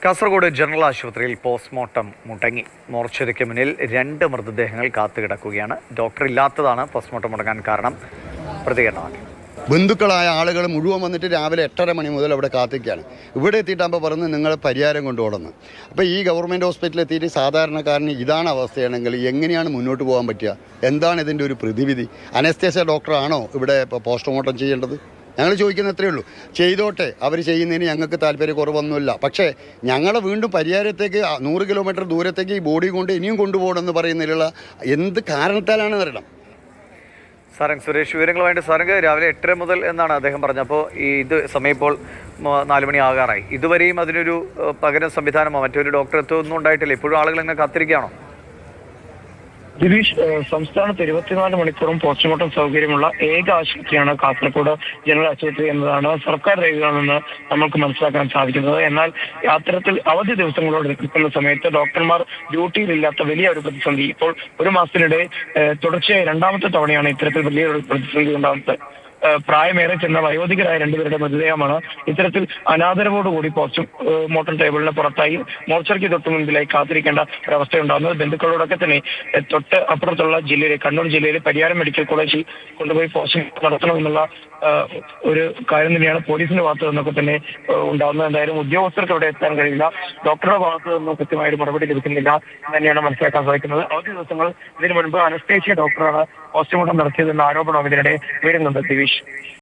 Kasaragod general ആശുപത്രിയിൽ postmortem മുടങ്ങി. മോർച്ചറിക്ക് മുന്നിൽ 2 മൃതദേഹങ്ങൾ കാത്തുകിടക്കുകയാണ്. ഡോക്ടർ ഇല്ലാത്തതാണ് പോസ്റ്റ്മോർട്ടം മുടങ്ങാൻ കാരണം. പ്രതികരണം. ബന്ധുക്കളായ ആളുകൾ മുഴുവൻ വന്നിട്ട് രാവിലെ 8:30 മണി മുതൽ അവിടെ കാത്തിക്കുകയാണ്. ഇവിടെ എത്തിയിട്ടാകുമ്പോൾ പറഞ്ഞ് നിങ്ങൾ പരിഹാരം കൊണ്ടുപോകണം. അപ്പോൾ ഈ ഗവൺമെൻറ് ഹോസ്പിറ്റലിൽ എത്തിയിട്ട് സാധാരണക്കാരന് ഇതാണ് അവസ്ഥയാണെങ്കിൽ എങ്ങനെയാണ് മുന്നോട്ട് പോകാൻ പറ്റുക? എന്താണ് ഇതിൻ്റെ ഒരു പ്രതിവിധി? അനസ്തേഷ്യ ഡോക്ടറാണോ ഇവിടെ ഇപ്പോൾ പോസ്റ്റ്മോർട്ടം ചെയ്യേണ്ടത്? ഞങ്ങൾ ചോദിക്കുന്ന എത്രയേ ഉള്ളൂ. ചെയ്തോട്ടെ, അവർ ചെയ്യുന്നതിന് ഞങ്ങൾക്ക് താല്പര്യക്കുറവൊന്നുമില്ല. പക്ഷേ ഞങ്ങളെ വീണ്ടും പരിഹാരത്തേക്ക് 100 കിലോമീറ്റർ ദൂരത്തേക്ക് ഈ ബോഡി കൊണ്ട് ഇനിയും കൊണ്ടുപോകണമെന്ന് പറയുന്നതിലുള്ള എന്ത് കാരണത്താലാണെന്ന് അറിയണം. സാറംഗ് സുരേഷ് വിവരങ്ങളുമായിട്ട് സാറംഗ് രാവിലെ 8:30 മുതൽ എന്നാണ് അദ്ദേഹം പറഞ്ഞത്. അപ്പോൾ ഇത് സമയം ഇപ്പോൾ 4 മണി ആകാറായി. ഇതുവരെയും അതിനൊരു പകരം സംവിധാനമോ മറ്റൊരു ഡോക്ടർ എത്തുമൊന്നും ഉണ്ടായിട്ടില്ല. ഇപ്പോഴും ആളുകൾ ഇങ്ങനെ കാത്തിരിക്കുകയാണോ? ദിലീഷ്, സംസ്ഥാനത്ത് 24 മണിക്കൂറും പോസ്റ്റ്മോർട്ടം സൗകര്യമുള്ള ഏക ആശുപത്രിയാണ് കാസർഗോഡ് ജനറൽ ആശുപത്രി എന്നതാണ് സർക്കാർ രേഖകളിൽ നിന്ന് നമുക്ക് മനസ്സിലാക്കാൻ സാധിക്കുന്നത്. എന്നാൽ അത്തരത്തിൽ അവധി ദിവസങ്ങളോട് നിൽക്കുന്ന സമയത്ത് ഡോക്ടർമാർ ഡ്യൂട്ടിയിലില്ലാത്ത വലിയ ഒരു പ്രതിസന്ധി ഇപ്പോൾ ഒരു മാസത്തിനിടെ തുടർച്ചയായി 2ാമത്തെ തവണയാണ് ഇത്തരത്തിൽ വലിയൊരു പ്രതിസന്ധി ഉണ്ടാകുന്നത്. പ്രായമേറെ ചെന്ന വയോധികരായ 2 പേരുടെ മൃതദേഹമാണ് ഇത്തരത്തിൽ അനാദരവോടുകൂടി പോസ്റ്റ്മോർട്ടം ടേബിളിന് പുറത്തായി മോർച്ചറിക്ക് തൊട്ട് മുൻപിലായി കാത്തിരിക്കേണ്ട ഒരവസ്ഥയുണ്ടാകുന്നത്. ബന്ധുക്കളോടൊക്കെ തന്നെ തൊട്ട് അപ്പുറത്തുള്ള ജില്ലയിലെ കണ്ണൂർ ജില്ലയിലെ പരിയാരം മെഡിക്കൽ കോളേജിൽ കൊണ്ടുപോയി പോസ്റ്റ്മോർട്ടം നടത്തണമെന്നുള്ള ഒരു കാര്യം തന്നെയാണ് പോലീസിന്റെ ഭാഗത്തു നിന്നൊക്കെ തന്നെ ഉണ്ടാകുന്നത്. എന്തായാലും ഉദ്യോഗസ്ഥർക്ക് ഇവിടെ എത്താൻ കഴിയില്ല. ഡോക്ടറുടെ ഭാഗത്തു നിന്നും കൃത്യമായ ഒരു മറുപടി ലഭിക്കുന്നില്ല എന്ന് തന്നെയാണ് മനസ്സിലാക്കാൻ സാധിക്കുന്നത്. അവധി ദിവസങ്ങൾ ഇതിനു മുൻപ് അനസ്തേഷ്യ ഡോക്ടറാണ് പോസ്റ്റ്മോർട്ടം നടത്തിയതെന്ന ആരോപണം ഇതിനിടെ ഉയരുന്നുണ്ട്. ദിവിഷ്.